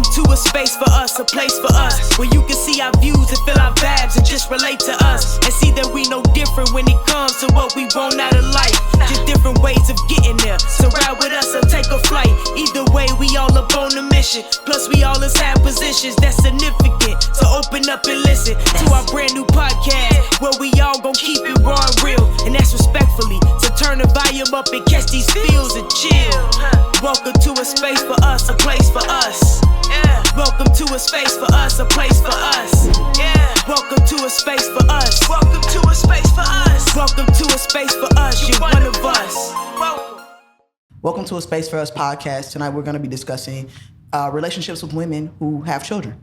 Welcome to a space for us, a place for us, where you can see our views and feel our vibes and just relate to us. And see that we no different when it comes to what we want out of life. Just different ways of getting there. So ride with us or take a flight. Either way, we all up on a mission. Plus we all inside positions that's significant. So open up and listen to our brand new podcast, where we all gon' keep it raw and real, and that's respectfully. So turn the volume up and catch these feels and chill. Welcome to a space for us, a place for us. Welcome to a space for us, a place for us. Welcome to a space for us. Welcome to a space for us. Welcome to a space for us. You're one of us. Welcome to a Space for Us podcast. Tonight we're going to be discussing relationships with women who have children.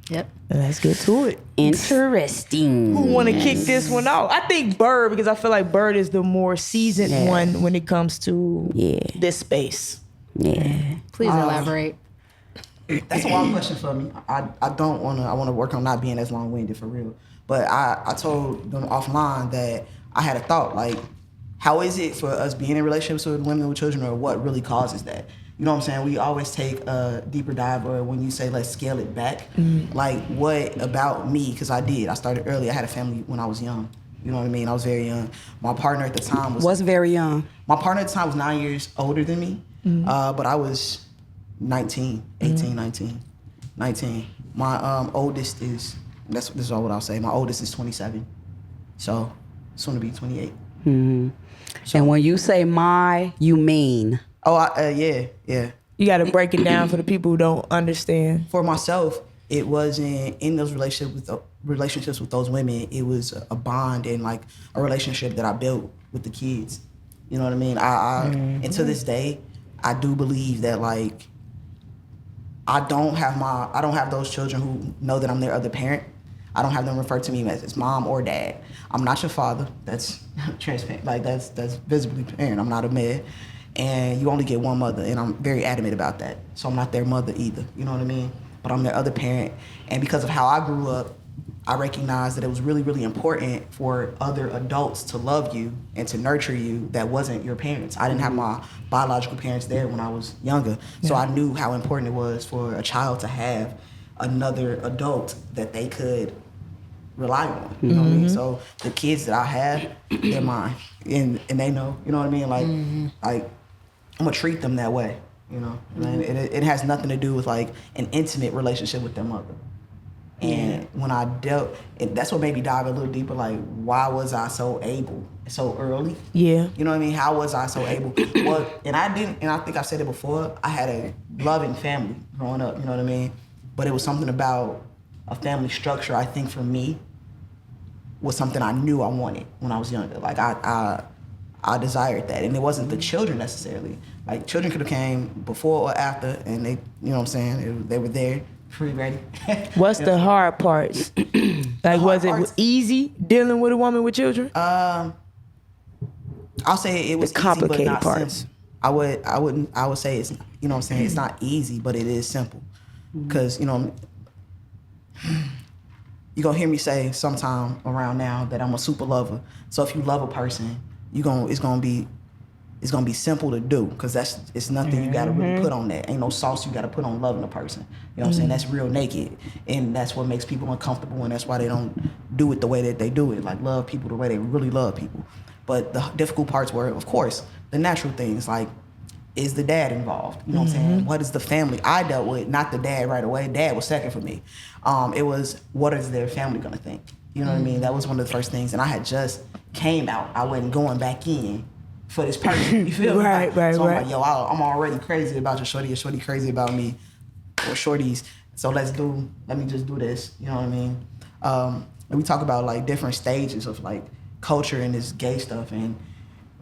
Yep. Let's get to it. Interesting. Who want to kick this one off? I think Bird, because I feel like Bird is the more seasoned one when it comes to this space. Yeah. Please elaborate. That's a wild question for me. I want to work on not being as long-winded for real. But I told them offline that I had a thought, like, how is it for us being in relationships with women with children, or what really causes that? You know what I'm saying? We always take a deeper dive, or when you say let's scale it back, like what about me? Because I started early. I had a family when I was young. You know what I mean? I was very young. My partner at the time was very young. My partner at the time was 9 years older than me, but I was 19. My oldest is, this is all what I'll say, my oldest is 27. So soon to be 28. Mm-hmm. So, and when you say you mean? Yeah. You got to break it down for the people who don't understand. For myself, it wasn't in those relationships with those women. It was a bond and like a relationship that I built with the kids. You know what I mean? And to this day, I do believe that like I don't have those children who know that I'm their other parent. I don't have them refer to me as mom or dad. I'm not your father. That's transparent. Like that's visibly apparent. I'm not a man. And you only get one mother, and I'm very adamant about that. So I'm not their mother either, you know what I mean? But I'm their other parent. And because of how I grew up, I recognized that it was really, really important for other adults to love you and to nurture you that wasn't your parents. I didn't have my biological parents there when I was younger. So I knew how important it was for a child to have another adult that they could rely on, you know what I mean? So the kids that I have, they're mine, and they know, you know what I mean? Like I'm gonna treat them that way, you know? And it has nothing to do with like an intimate relationship with their mother. And when I that's what made me dive a little deeper, like why was I so able so early? Yeah. You know what I mean? How was I so able? Well, and I think I've said it before, I had a loving family growing up, you know what I mean? But it was something about a family structure, I think for me, was something I knew I wanted when I was younger. Like I desired that. And it wasn't the children necessarily. Like children could have came before or after, and they, you know what I'm saying? They were there, pretty ready. What's the hard parts? Like was it easy dealing with a woman with children? I'll say it was the complicated easy, but not parts. Simple. I would say it's, you know what I'm saying? It's not easy, but it is simple. Because, you know, you're going to hear me say sometime around now that I'm a super lover. So if you love a person, it's going to be simple to do, because it's nothing you got to really put on that. Ain't no sauce you got to put on loving a person. You know what I'm saying? That's real naked. And that's what makes people uncomfortable, and that's why they don't do it the way that they do it. Like love people the way they really love people. But the difficult parts were, of course, the natural things, like, is the dad involved? You know what I'm saying? What is the family? I dealt with not the dad right away. Dad was second for me. It was, what is their family gonna think? You know what I mean? That was one of the first things. And I had just came out. I wasn't going back in for this person. You feel me? Right. So I'm like, yo, I'm already crazy about your shorty crazy about me, or shorties. So let me just do this. You know what I mean? And we talk about like different stages of like culture and this gay stuff, and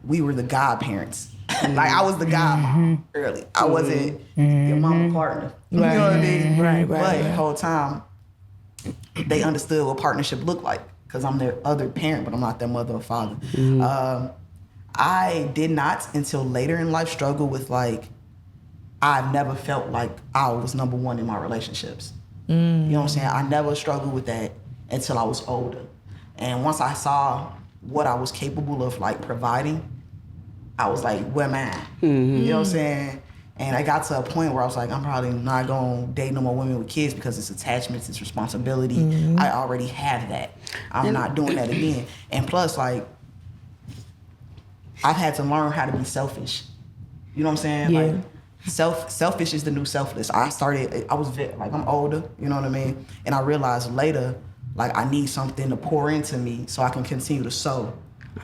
we were the godparents. Like I was the godmom early. I wasn't your mama partner. You know what I mean? Right. But the whole time, they understood what partnership looked like, because I'm their other parent, but I'm not their mother or father. I did not, until later in life, struggle with like, I've never felt like I was number one in my relationships. You know what I'm saying? I never struggled with that until I was older. And once I saw what I was capable of like providing, I was like, where am I? You know what I'm saying? And I got to a point where I was like, I'm probably not going to date no more women with kids because it's attachments, it's responsibility. Mm-hmm. I already have that. I'm not doing that again. And plus, like, I've had to learn how to be selfish. You know what I'm saying? Yeah. Like, selfish is the new selfless. I'm older, you know what I mean? And I realized later, like, I need something to pour into me so I can continue to sow.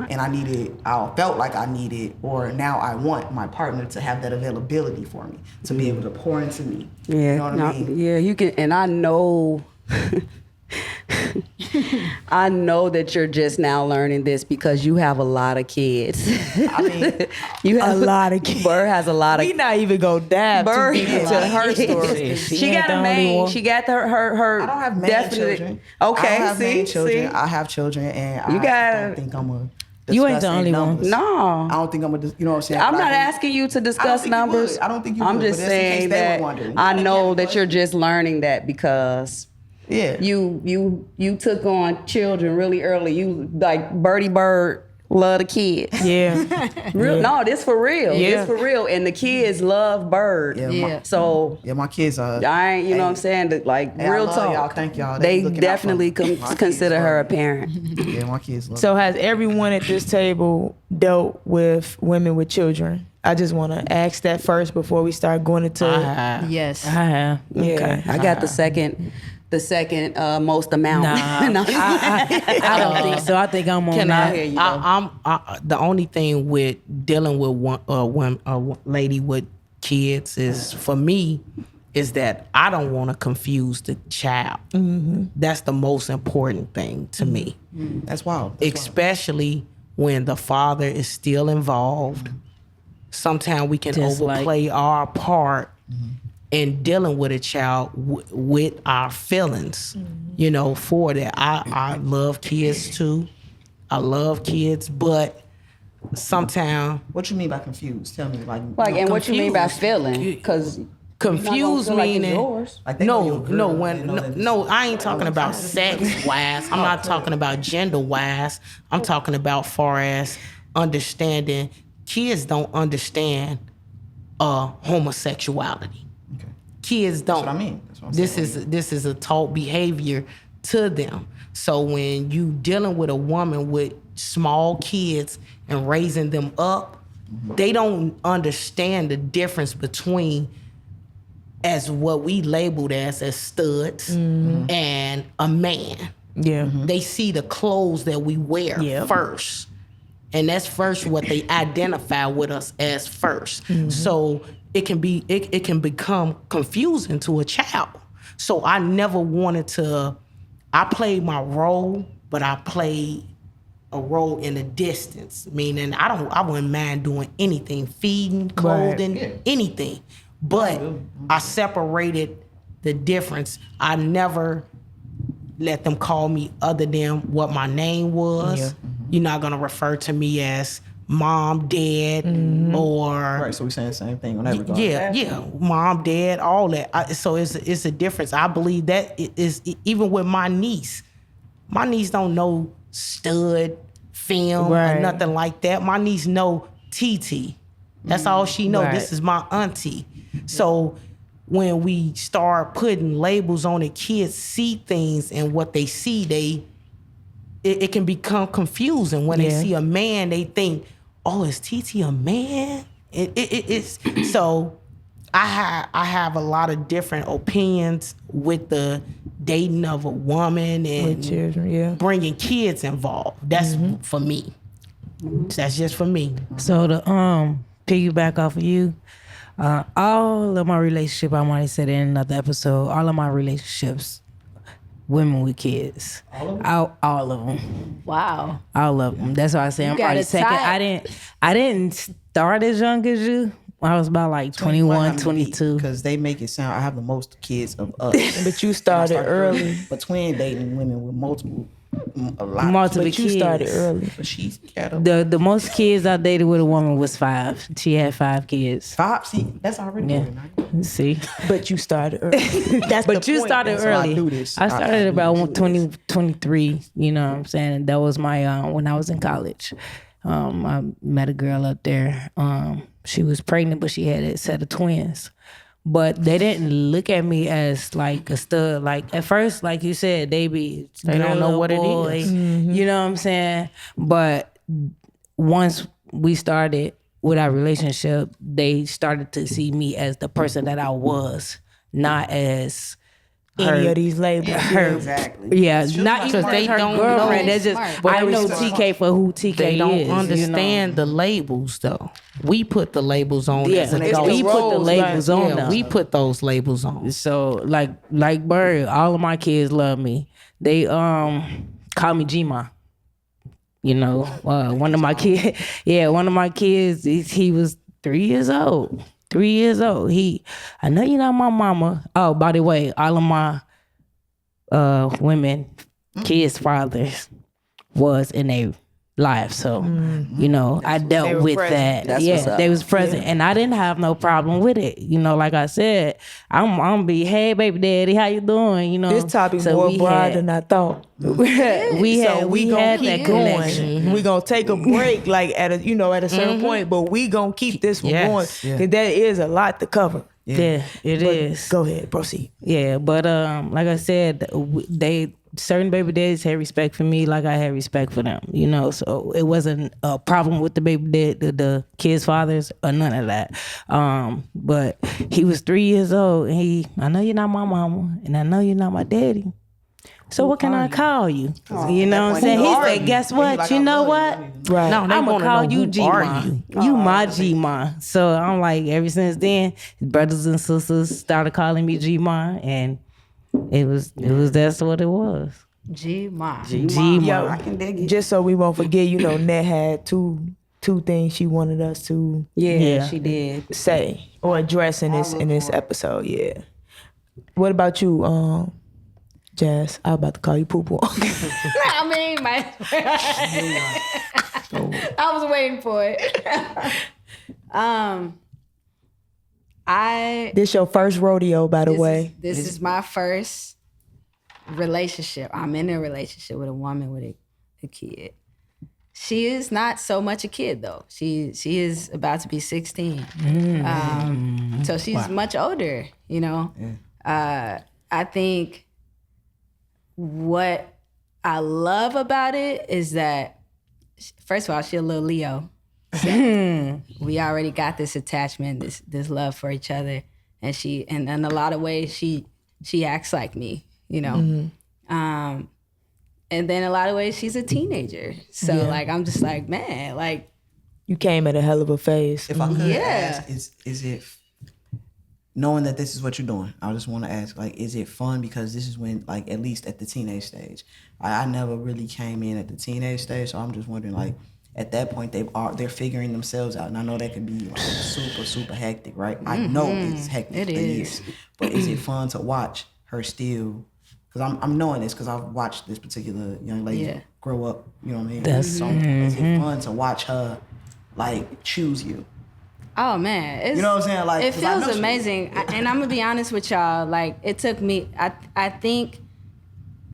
And I felt like I needed, or now I want my partner to have that availability for me, to be able to pour into me. Yeah, you know what I mean? Yeah, you can, and I know, I know that you're just now learning this because you have a lot of kids. I mean, You have A lot of kids. Bird has a lot of. We not even go dive Bird too deep into her story. She got a main. She got her. I don't have main definitely. children. Okay, I don't have main see. I have children, and You I gotta- don't think I'm a. You ain't the only one. No. I don't think I'm gonna. You know what I'm saying? I'm But not I think- asking you to I don't discuss think you numbers. would. I don't think you I'm would, just but that's in case saying they were that wondering. I know that you're just learning that because Yeah. you took on children really early. You like Birdie Bird love the kids. Yeah. Real, no, this for real. Yeah. This for real. And the kids love Bird. Yeah, Yeah. So Yeah, my kids are. I ain't, you know what I'm saying? That, like Hey, I real love talk. y'all. Thank y'all. They looking out for me. definitely My kids consider her a love me. parent. Yeah, my kids love. So has everyone at this table dealt with women with children? I just want to ask that first before we start going into. Yes. I have. Yeah, Okay. I got the second most amount. No. I don't think so. I think I'm on Can that. hear you, though. I'm the only thing with dealing with one lady with kids is for me is that I don't want to confuse the child. That's the most important thing to me, That's wild. That's wild. especially when the father is still involved. Sometimes we can Just like- overplay our part in dealing with a child with our feelings, you know, for that. I love kids too. I love kids, but sometimes What you mean by confused? Tell me, like. Like, and what you mean by confused. feeling? Because confused meaning Like they know you're a girl, they know that- no, I ain't talking about sex wise. I'm not talking about gender wise. I'm talking about far as understanding. Kids don't understand homosexuality. Okay. Kids don't. That's what I mean. That's what I'm saying. This is a taught behavior to them. So when you dealing with a woman with small kids and raising them up, they don't understand the difference between as what we labeled as studs and a man. Yeah. They see the clothes that we wear Yeah. first. And that's first what they identify with us as first. So it can become confusing to a child. So I never wanted to. I played my role, but I played a role in the distance. Meaning I wouldn't mind doing anything, feeding, clothing, anything. But I separated the difference. I never let them call me other than what my name was. Yeah. You're not gonna refer to me as mom, dad, or Right, so we're saying the same thing on that regard. yeah, mom, dad, all that. So it's a difference. I believe that is even with my niece. My niece don't know stud, film, or Right. nothing like that. My niece know TT. That's all she know. Right. This is my auntie. So when we start putting labels on it, kids see things, and what they see, it can become confusing. When they Yeah. see a man, they think, "Oh, is TT a man?" It's so. I have a lot of different opinions with the dating of a woman and With children, yeah. bringing kids involved. That's for me. That's just for me. So to piggyback off of you, all of my relationship, I might have said it in another episode, all of my relationships, women with kids. All of them. Wow. All of them. That's why I say I'm got probably it second. tight. I didn't start as young as you. I was about like 21, 22. Because they make it sound I have the most kids of us. But you started early. But twin dating women with a lot. Multiple But you kids. started early. But she's got a The most kids I dated with a woman was 5. She had 5 kids. 5. See, that's already Yeah. good. See? But you started early. That's But the you point. started That's why I early. do this. I started about do this. 20, 23, you know what I'm saying? And that was my, when I was in college. I met a girl up there. she was pregnant, but she had a set of twins. But they didn't look at me as like a stud. Like at first, like you said, they don't know what it is. You know what I'm saying? But once we started with our relationship, they started to see me as the person that I was, not as Any of these labels. Exactly. Yeah, not even Because they her don't girlfriend. know. That's just Smart. I know TK for who TK They don't is. understand the labels though. We put the labels on. Yeah, as we adults. put the labels on Yeah, them. we put those labels on. So like Bird, all of my kids love me. They call me G-Ma. You know, one of my kids, one of my kids, he was 3 years old. 3 years old. I know you're not my mama. Oh, by the way, all of my women, kids' fathers was in a life. So, you know, I dealt were with present. that. They was present. And I didn't have no problem with it. You know, like I said, I'm gonna be, hey baby daddy, how you doing? You know. This topic So more we broad had- than I thought. we had gonna that keep connection. We gonna take a break, like at a certain point, but we gonna keep this one Yes. going because that is a lot to cover. Yeah, it is. Go ahead, proceed. Yeah, but like I said, certain baby daddies had respect for me, like I had respect for them. You know, so it wasn't a problem with the baby dad, the kids' fathers, or none of that. But he was 3 years old, and I know you're not my mama, and I know you're not my daddy. So what can I call you? You know what I'm saying? He said, guess what? You know what? Right. No, they I'm gonna wanna call know you who G-Ma. are you. You my G-Ma. So I'm like, ever since then, his brothers and sisters started calling me G-Ma, and that's what it was. G-Ma. G-Ma. I can dig it. Just so we won't forget, Nat had two things she wanted us to Yeah. She did. say or address in this episode. Yeah. What about you, Jazz? I was about to call you Poo Poo. I mean, I was waiting for it. This your first rodeo, by the way. This is my first relationship. I'm in a relationship with a woman with a kid. She is not so much a kid though. She is about to be 16. So she's much older, you know. I think what I love about it is that, first of all, she's a little Leo. So we already got this attachment, this love for each other, and in a lot of ways she acts like me, you know. And then in a lot of ways she's a teenager. So like I'm just like, man, like You came at a hell of a phase. If I could Yeah. ask, is it knowing that this is what you're doing? I just want to ask, like, is it fun? Because this is when, like, at least at the teenage stage, I never really came in at the teenage stage, so I'm just wondering, like, at that point they're figuring themselves out, and I know that can be like super hectic, right? I know it's hectic. It is. But is it fun to watch her still? Because I'm knowing this because I've watched this particular young lady grow up. You know what I mean? That's- So is it fun to watch her like choose you? Oh man, You know what I'm saying? Like, it 'cause I know feels she- amazing, and I'm gonna be honest with y'all. Like, it took me. I think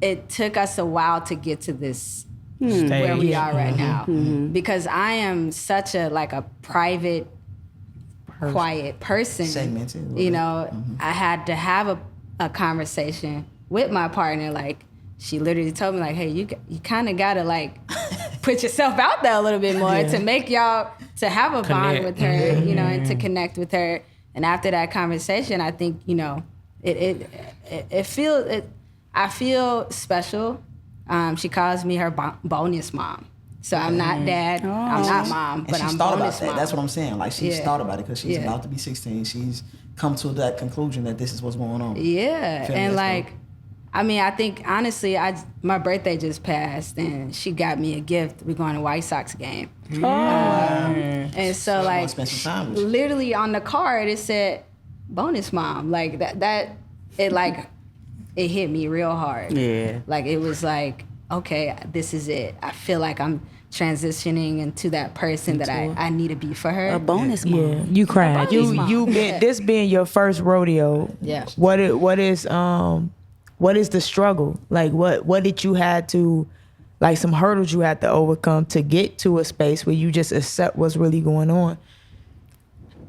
it took us a while to get to this where we are right now, because I am such a private, quiet person. Segmented a little You bit. know, I had to have a conversation with my partner. Like, she literally told me, like, hey, you kind of gotta like put yourself out there a little bit more to make y'all to have a bond with her, you know, and to connect with her. And after that conversation, I think, you know, it feels I feel special. She calls me her bonus mom. So I'm not dad, I'm not mom, And but she's I'm thought bonus about that. mom. That's what I'm saying. Like, she's Yeah. thought about it because she's Yeah. about to be 16. She's come to that conclusion that this is what's going on. Yeah, Feel me? and That's like, dope. I mean, I think honestly, my birthday just passed, and she got me a gift. We're going to White Sox game, and so wanna like, spend some time with you. literally on the card it said "bonus mom." Like that it hit me real hard. Yeah. Like it was like, okay, this is it. I feel like I'm transitioning into that person that I need to be for her. A bonus mom. Yeah, you cried. bonus mom. You been this being your first rodeo. Yeah. What is the struggle? Like what did you had to, like some hurdles you had to overcome to get to a space where you just accept what's really going on?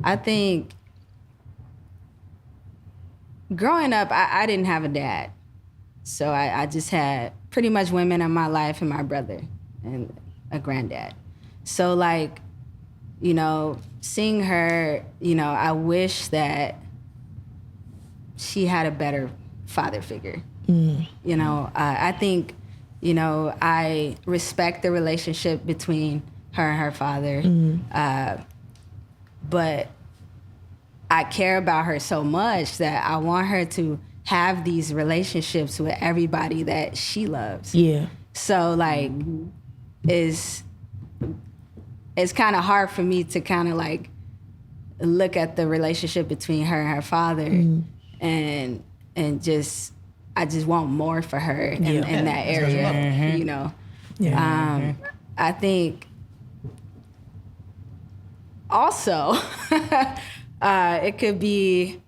I think growing up, I didn't have a dad. So I just had pretty much women in my life and my brother and a granddad. So like, you know, seeing her, you know, I wish that she had a better father figure. You know, I think, you know, I respect the relationship between her and her father. But I care about her so much that I want her to have these relationships with everybody that she loves. Yeah. So like, it's kind of hard for me to kind of like look at the relationship between her and her father, and just I just want more for her in that area, you know. Yeah. I think also it could be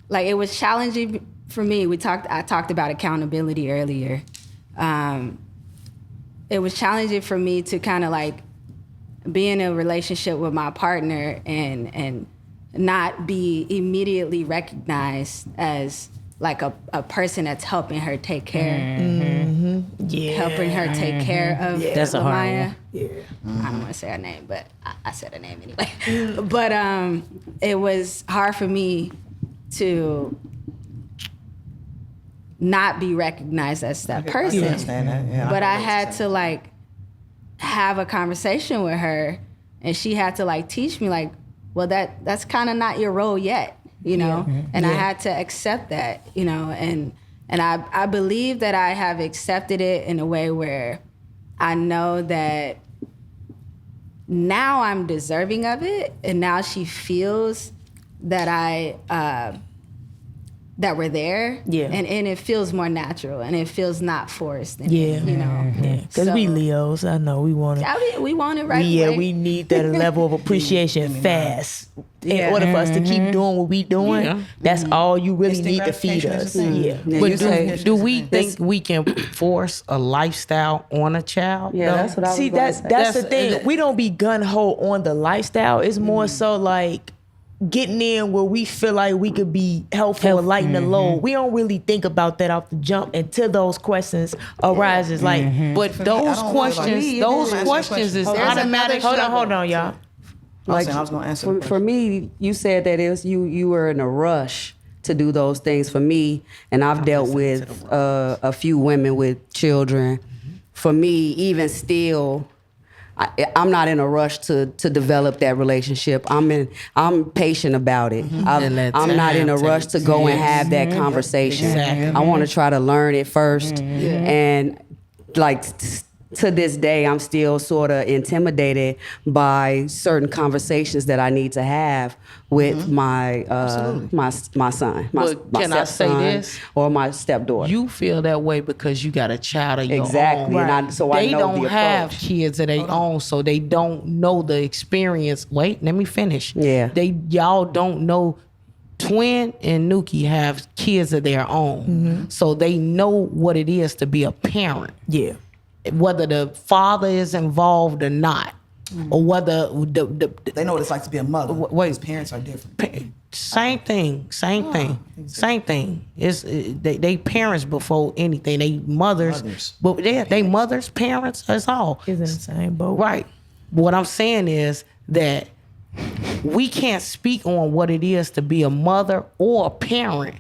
like it was challenging for me. I talked about accountability earlier. It was challenging for me to kind of like be in a relationship with my partner and not be immediately recognized as like a person that's helping her take care, helping her take care of That's a hard Lamaya. one. I don't want to say her name, but I said her name anyway. But it was hard for me to not be recognized as that person. understand that. Yeah, But I know what had you're to like have a conversation with her, and she had to like teach me like, well, that's kind of not your role yet, you know. And I had to accept that, you know, and I believe that I have accepted it in a way where I know that now I'm deserving of it, and now she feels that that we're there, and it feels more natural, and it feels not forced, and you know, Because we Leos, I know we want to. I mean, we want it right away. We need that level of appreciation fast. In order for us to keep doing what we doing, that's all you really Instant need to feed gratification us. is the Yeah. Now, But you say- do we think we can force a lifestyle on a child? Yeah, though? that's what I was See, gonna that's say. the thing. We don't be gun ho on the lifestyle. It's more so like getting in where we feel like we could be helpful and lighten the load. We don't really think about that off the jump until those questions arises. Like, But those I don't questions, feel like- those Answer the questions is question. automatic. hold on, y'all. I was going to answer the For me, you said that it was you were in a rush to do those things. For me, and I've dealt with a few women with children. For me, even still, I'm not in a rush to develop that relationship. I'm patient about it. I'm not in a rush to go and have that conversation. Exactly. I want to try to learn it first, and like. To this day, I'm still sort of intimidated by certain conversations that I need to have with my son, my But can I say stepson this? or my stepdaughter. You feel that way because you got a child of your Exactly, own. and I They know don't the have approach. kids of their own, so they don't know the experience. Wait, let me finish. Yeah. Y'all don't know. Twin and Nuki have kids of their own, so they know what it is to be a parent. Yeah. Whether the father is involved or not, or whether the They know what it's like to be a mother. Wait. His parents are different. same thing. It's they parents before anything. They mothers, but they mothers, parents. That's all. Is in the same boat. Right. What I'm saying is that we can't speak on what it is to be a mother or a parent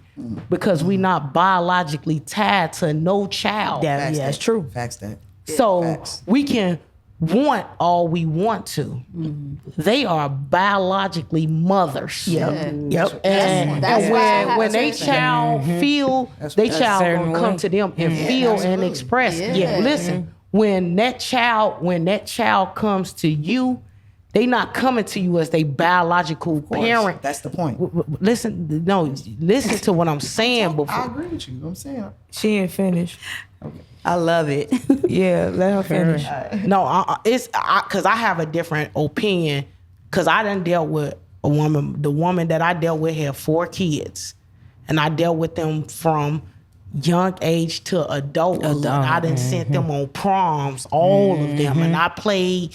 because we're not biologically tied to no child. Yeah, that's true. Facts that. So Facts. we can want all we want to. They are biologically mothers. Yep. And, That's and why I have when they certain- child feel, they child certain gonna come way. to them and feel and absolutely. express. Yeah. Listen, when that child comes to you, they not coming to you as they biological parent. That's the point. Listen to what I'm saying I before. agree with you. I'm saying. She ain't finished. I love it. Yeah, let her finish. No, it's because I have a different opinion. Because I done dealt with a woman. The woman that I dealt with had 4 kids, and I dealt with them from young age to adulthood. I done sent them on proms, all of them, and I played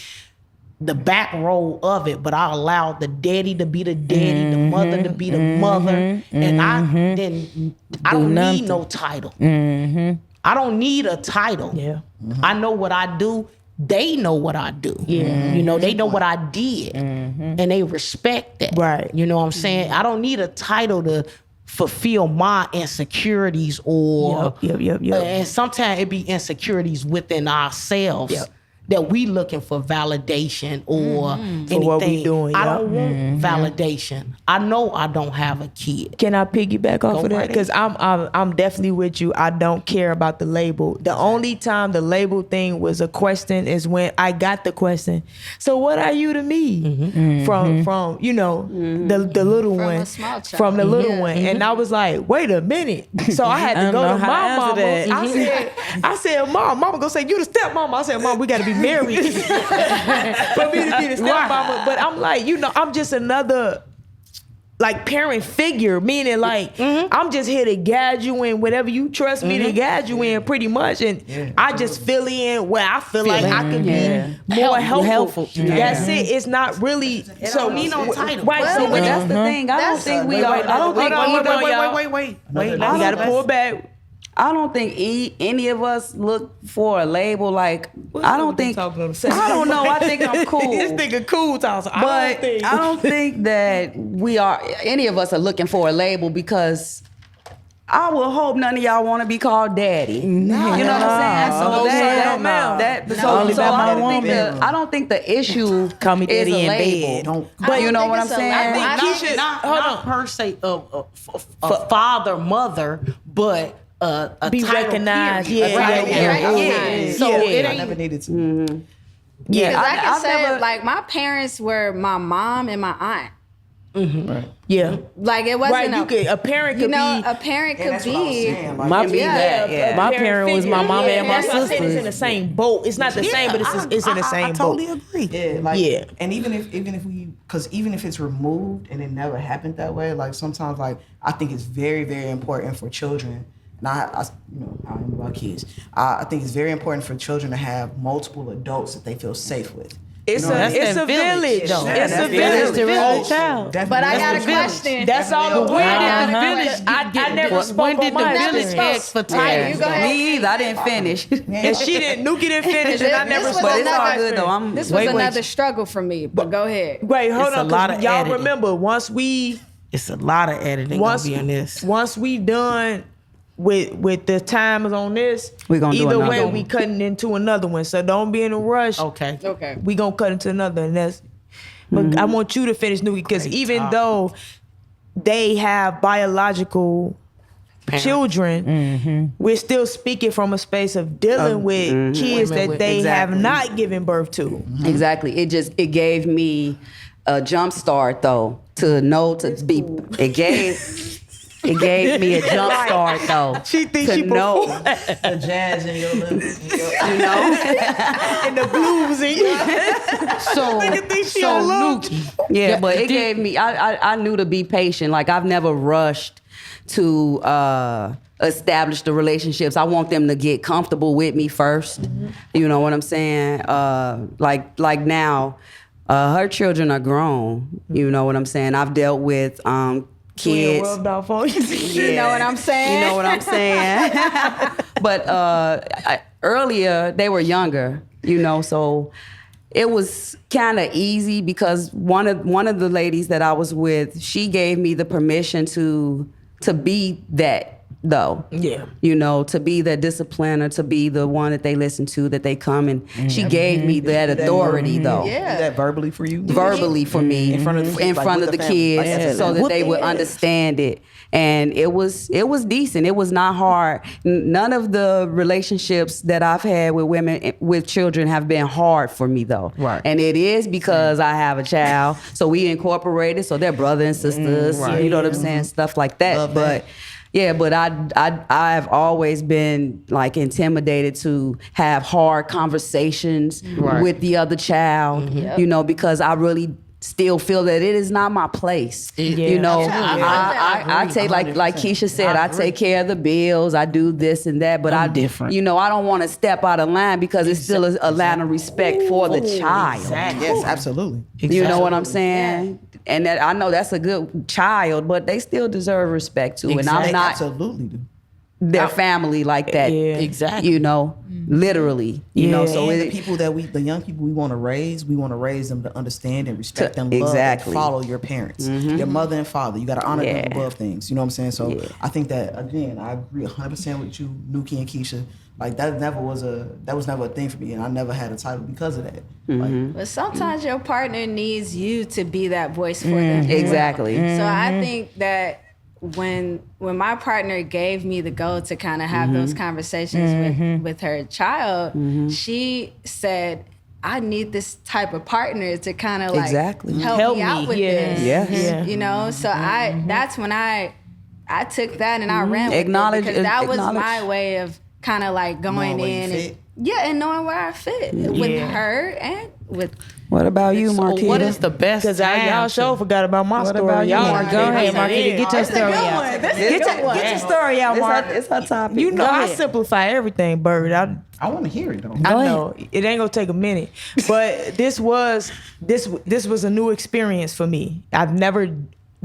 the back row of it, but I allowed the daddy to be the daddy, the mother to be the mother, and I don't need no title. I don't need a title. Yeah. I know what I do. They know what I do. Yeah. You know, they know what I did. And they respect that. Right. You know what I'm saying? I don't need a title to fulfill my insecurities or Yep. and sometimes it be insecurities within ourselves. Yep. That we looking for validation or anything. For what we doing, I yep. don't want validation. I know I don't have a kid. Can I piggyback off Go of that? right Because I'm definitely with you. I don't care about the label. The only time the label thing was a question is when I got the question. So what are you to me? From you know the little From a one, small child. from the little one, and I was like, wait a minute. So I had to I go don't to know how to my mama. answer that. I said, Mama gonna say you the stepmama. I said, Mom, we got to be married for me to be the stepmama. But I'm like, you know, I'm just another like parent figure, meaning like I'm just here to guide you in whatever you trust me to guide you in, pretty much, and I just fill in where I feel like I could be more helpful. That's it. It's not really so need no title. right? Well, So but when that's the thing. I don't think we are. I don't think Wait. you gotta pull back. I don't think any of us look for a label. Like I don't think. I don't know. I think I'm cool. This nigga cool, Thompson. But I don't think that we are. Any of us are looking for a label because I will hope none of y'all want to be called daddy. You know what I'm saying? So I don't think the issue Call me is daddy a in label. bed. But you know think what I'm it's a saying? label. I think not per se a father, mother, but a Be title recognized. period. Yeah. So it I ain't. never needed to. Yeah, Because I can I've say, never- like, my parents were my mom and my aunt. Yeah. Like, it wasn't Right. A parent you could know, be. a parent And could that's what I was be. saying. Like, My it can be parent- that. My parent was my mama and my That's why I said it's sisters. in the same boat. It's not the same, but it's in the same I boat. totally agree. Yeah, like, Yeah. and even if we, because even if it's removed and it never happened that way, like sometimes, like I think it's very, very important for children. And I am about kids. I think it's very important for children to have multiple adults that they feel safe with. It's You know what I mean? a village. Yeah, It's a that's village. to raise a Oh, child. definitely. But I got That's a the village. question. That's all the When way. did the village I never spoke when on did the my village experience. ask for title? You go ahead. Me either. I didn't finish. And she didn't. Nuki didn't finish, and I never This was spoke. But it's all another- good though. This was another struggle for me, but go ahead. Wait, hold It's on. a lot 'Cause of y'all editing. remember once we It's a lot of editing gonna be in this. once we done with the times on this, We gonna do either another way one. we cutting into another one. So don't be in a rush. Okay. Okay. We gonna cut into another, and that's. But I want you to finish, Nuki, because even though they have biological children, we're still speaking from a space of dealing with kids Women that with- they exactly. have not given birth to. Exactly. It gave me a jump start though to know to be. It gave me a jump start though. She thinks to she know. The jazz in your little. You know. And the blues in you. So, think she on love. Nuki. Yeah, but it gave me. I knew to be patient. Like I've never rushed to establish the relationships. I want them to get comfortable with me first. You know what I'm saying? Like now, her children are grown. You know what I'm saying? I've dealt with kids. Rubbed off on you. You know what I'm saying? You know what I'm saying? But earlier they were younger, you know, so it was kind of easy because one of the ladies that I was with, she gave me the permission to be that though. Yeah. You know, to be the discipliner, to be the one that they listen to, that they come and she gave me that authority though. Yeah. Did that verbally for you? Verbally for me In front of the kids, in like front with of the the family. kids, Like, that's so a- that they would understand it. And it was decent. It was not hard. None of the relationships that I've had with women with children have been hard for me though. Right. And it is because I have a child, so we incorporated, so they're brother and sisters. You know what I'm saying? Stuff like that. Love but that. yeah, but I've always been like intimidated to have hard conversations with the other child, you know, because I really still feel that it is not my place. Yeah, You know, absolutely. I take like Keisha said, I take care of the bills, I do this and that, but I'm different. You know, I don't want to step out of line because it's still a line of respect for the child. Yes, absolutely. You know what I'm saying? And that I know that's a good child, but they still deserve respect too. And I'm They not absolutely do. their family like that. Yeah. Exactly. You know, literally. You know, Yeah. so And it, the young people we want to raise them to understand and respect them, love, Exactly. and follow your parents, your mother and father. You got to honor them Yeah. above things. You know what I'm saying? So Yeah. I think that again, I agree 100% with you, Nuki and Keisha. Like that was never a thing for me, and I never had a title because of that. Like, But sometimes your partner needs you to be that voice for them. exactly. So I think that when my partner gave me the go to kind of have those conversations with her child, she said, I need this type of partner to kind of like Exactly. help me out with yeah. this. Yes. Yeah. You know, so that's when I took that and I ran with Acknowledge- it because that was acknowledge. my way of kind of like going Knowing where you in fit. and knowing where I fit with Yeah. her and with What about you, So Marquita? what is the best Because time y'all to- sure forgot about my story. about you, Y'all Marquita? Go ahead, Marquita. Get your story out. Get your story out, Mark. It's her topic. You know Go I ahead. simplify everything, Bird. I want to hear it though. I know it ain't gonna take a minute, but this was a new experience for me. I've never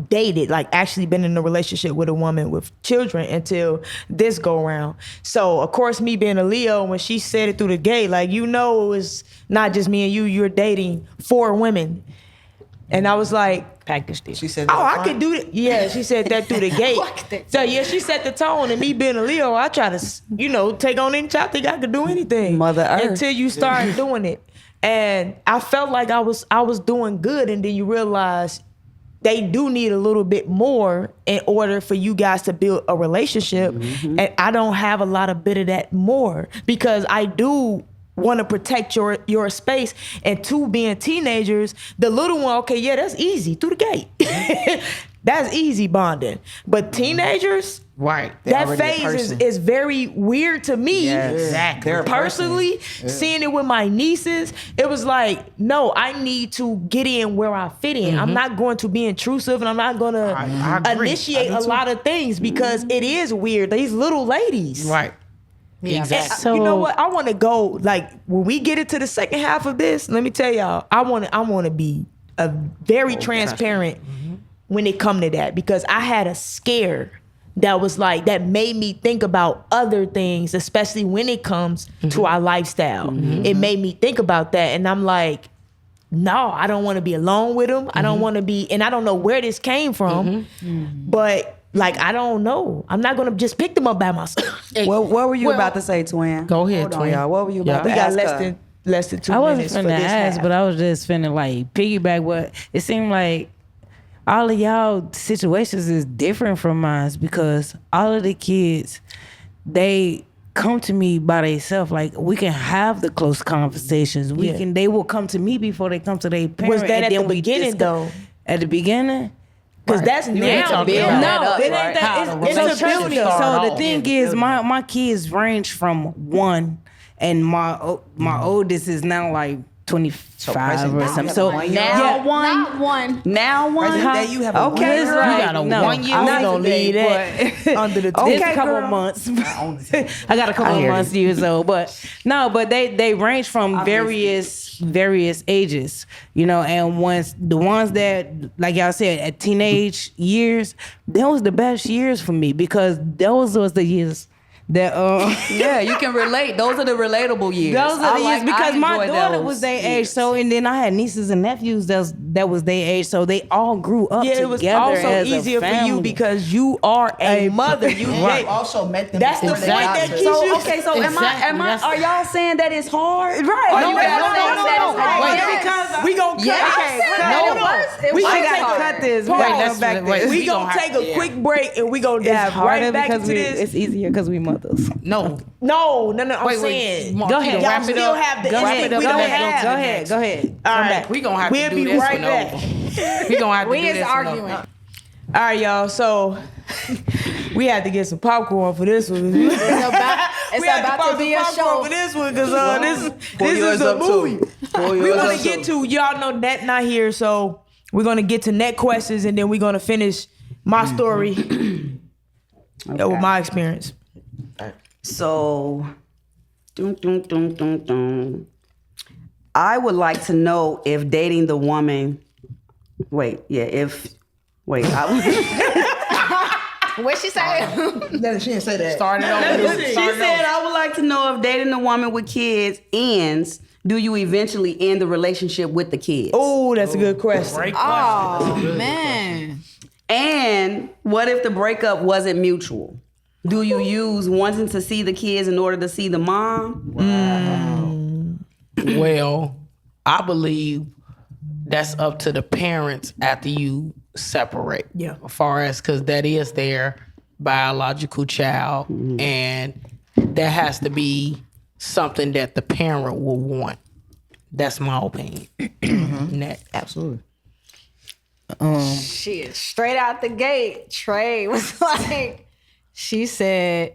dated, like actually been in a relationship with a woman with children until this go around. So of course, me being a Leo, when she said it through the gate, like, you know, it was not just me and you. You're dating 4 women, and I was like, Package deal. She said, oh, I could do that. Yeah, she said that through the gate. So yeah, she set the tone, and me being a Leo, I try to, take on any child. I think I could do anything. Mother Earth. Until you start doing it, and I felt like I was doing good, and then you realize they do need a little bit more in order for you guys to build a relationship, and I don't have a lot of bit of that more because I do want to protect your space. And 2 being teenagers, the little one, okay, yeah, that's easy through the gate. That's easy bonding. But teenagers, Right. that already a phase person. is very weird to me. Yes. Exactly. They're a Personally, seeing it with my nieces, it was like, no, I need to get in where I fit in. I'm not going to be intrusive, and I'm not going to I agree. initiate I a do too. lot of things because it is weird. These little ladies. Right. Exactly. So- You know what? I want to go, like, when we get into the second half of this, let me tell y'all, I want to be a very transparent when it come to that, because I had a scare that was like, that made me think about other things, especially when it comes to our lifestyle. It made me think about that, and I'm like, no, I don't want to be alone with him. I don't want to be, and I don't know where this came from, but like, I don't know. I'm not gonna just pick them up by myself. What were you about to say, Twin? Go ahead, Hold on, Twin. y'all. What were you about We to got ask her? less than 2 I wasn't minutes for finna this ask, half. but I was just finna like piggyback what it seemed like all of y'all situations is different from mine because all of the kids, they come to me by themselves. Like, we can have the close conversations. Yeah. They will come to me before they come to their parents. Was that and at then the we beginning, discuss- though? At the beginning? Because that's ain't now. talking build about that that up, up, It ain't right? that. How It's, the it's a relationship building. started. So the thing is, my kids range from 1, and my oldest is now like 25 present or day, something. you So have a Now one-year-old? one. Not one. Now one. Present day, you have a Okay, one-year-old? girl. You got a no, 1 year. I'm We not gonna leave today, that under the There's Okay, a couple girl. months. Only I got a couple hear months years old, but no, but they range from various ages, and once the ones that, like y'all said, at teenage years, those the best years for me because those was the years that Yeah, you can relate. Those are the relatable years. those are the years because my daughter those was their age. years. So, and then I had nieces and nephews that was their age. So they all grew up Yeah, together. it was also as a easier for you family. because you are a mother. You You also met them That's the before point they got that to- keeps So you. okay, so Exactly, am I? that's- Are y'all saying that it's hard? Right. Are No, you no, guys no, saying no, that no, it's no. hard? Wait, Yes. Because we gonna cut. Yes. Okay, We I should gotta cut. cut this. Pause. Wait, let's- back wait, this. We We gonna gonna take have- a quick break and we gonna dive right back into this. It's easier because we mothers. No. No. I'm Wait, saying. Mark, Go ahead. you Y'all wrap it still up. have the Go instinct ahead. we Go don't ahead. have. Go ahead. Go ahead. All Come right. back. We gonna have We'll to be do this right one back. over. We gonna have to We do is this one arguing. over. All right, y'all. So we had to get some popcorn for this one. It's about We had to buy be some a popcorn show. for this one because this is yours a up, too. movie. We want to get to y'all know that not here, so We're gonna get to next questions, and then we're gonna finish my story with my experience. So, I would like to know if dating the woman. Wait, What she say? She didn't say that. Started over. She said, I would like to know if dating a woman with kids ends, do you eventually end the relationship with the kids? Oh, that's a good question. Great Oh man. And what if the breakup wasn't mutual? Do you use wanting to see the kids in order to see the mom? Well, I believe that's up to the parents after you separate. Yeah. As far as, because that is their biological child, and that has to be something that the parent will want. That's my opinion. Next. Absolutely. Shit, straight out the gate, Trey was like, she said,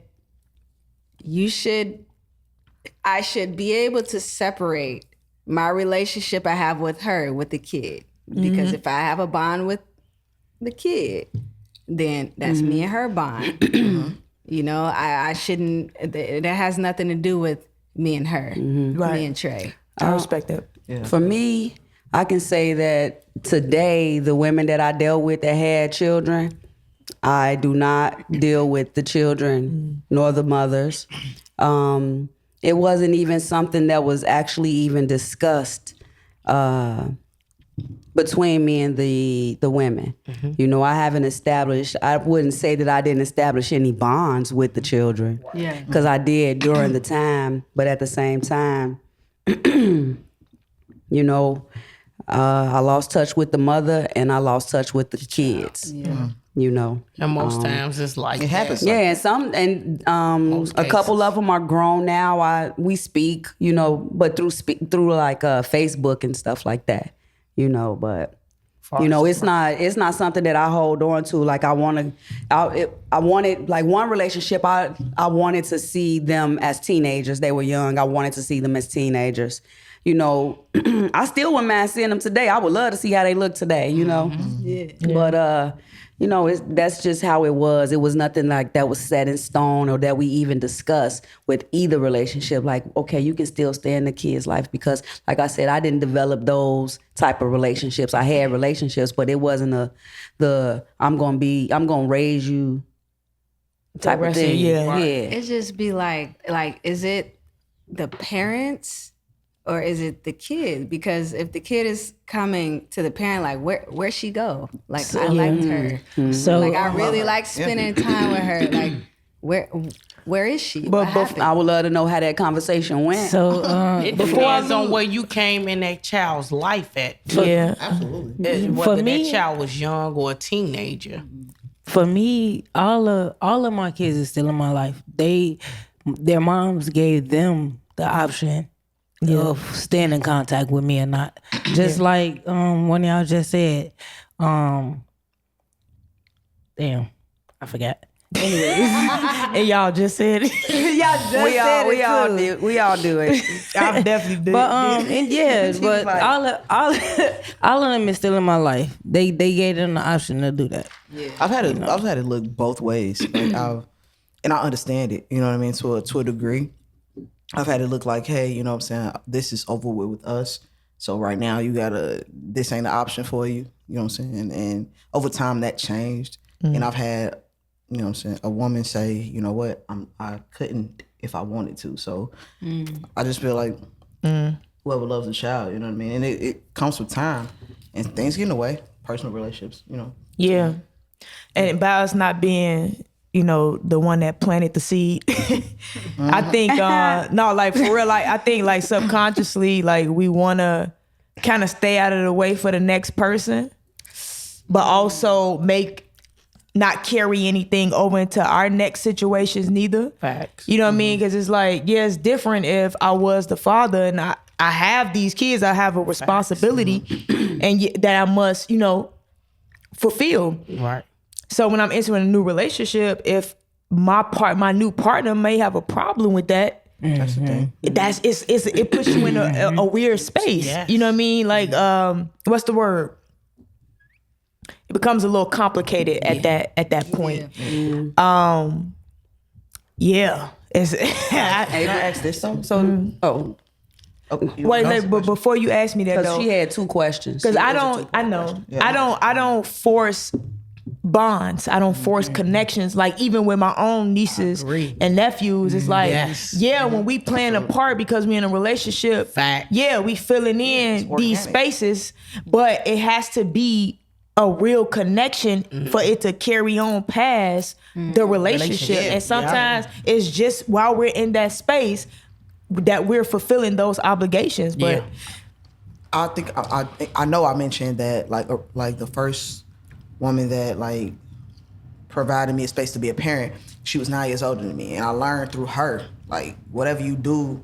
I should be able to separate my relationship I have with her, with the kid. Because if I have a bond with the kid, then that's me and her bond. You know, I shouldn't, that has nothing to do with me and her, me and Trey. I respect that. For me, I can say that today, the women that I dealt with that had children, I do not deal with the children nor the mothers. It wasn't even something that was actually even discussed between me and the women. You know, I wouldn't say that I didn't establish any bonds with the children. Yeah. Because I did during the time, but at the same time, you know, I lost touch with the mother and I lost touch with the kids. Yeah. You know, And most times it's like It happens. yeah, and a couple of them are grown now. We speak, you know, but through like Facebook and stuff like that, you know. But you know, it's not something that I hold on to. Like I wanted like one relationship. I wanted to see them as teenagers. They were young. I wanted to see them as teenagers. You know, I still wouldn't mind seeing them today. I would love to see how they look today. You know, but you know, that's just how it was. It was nothing like that was set in stone or that we even discussed with either relationship. Like, okay, you can still stay in the kid's life because, like I said, I didn't develop those type of relationships. I had relationships, but it wasn't I'm gonna raise you type of thing. Yeah. It just be like, is it the parents or is it the kid? Because if the kid is coming to the parent, like where she go? Like I liked her. So Like I really like spending time with her. Like where is she? But What happened? I would love to know how that conversation went. so it depends on where you came in that child's life at. Yeah. Absolutely. Whether me- that child was young or a teenager. for me, all of my kids are still in my life. Their moms gave them the option of staying in contact with me or not. Just like one of y'all just said. Damn, I forgot. Anyways, and y'all just said it. Y'all just we said it all too. do. We all do it. I definitely did. But and yeah, but like- all of them is still in my life. They gave them the option to do that. I've had it look both ways. Like and I understand it, you know what I mean, to a degree. I've had it look like, hey, you know what I'm saying, this is over with us. So right now this ain't an option for you, you know what I'm saying? And over time that changed. And I've had, you know what I'm saying, a woman say, you know what, I couldn't if I wanted to. So I just feel like whoever loves a child, you know what I mean? And it comes with time and things get in the way, personal relationships, you know. Yeah. And by us not being, you know, the one that planted the seed, I think, no, like for real, like I think like subconsciously, like we want to kind of stay out of the way for the next person, but also not carry anything over into our next situations neither. Facts. You know what I mean? Because it's like, yeah, it's different if I was the father and I have these kids, I have a responsibility and that I must, you know, fulfill. Right. So when I'm entering a new relationship, if my new partner may have a problem with that, That's the thing. it puts you in a weird space. Yes. You know what I mean? Like, what's the word? becomes a little complicated at that point. Yeah. It's Can I ask this though? Oh, wait, but before you ask me that because though, she had two questions. because I Yeah. don't force bonds. I don't force connections. Like even with my own nieces and nephews, it's like, when we playing a part because we in a relationship, Fact. yeah, we filling in these spaces, but it has to be a real connection for it to carry on past the relationship. And sometimes it's just while we're in that space that we're fulfilling those obligations. But I think I know I mentioned that like the first woman that like provided me a space to be a parent, she was 9 years older than me, and I learned through her like whatever you do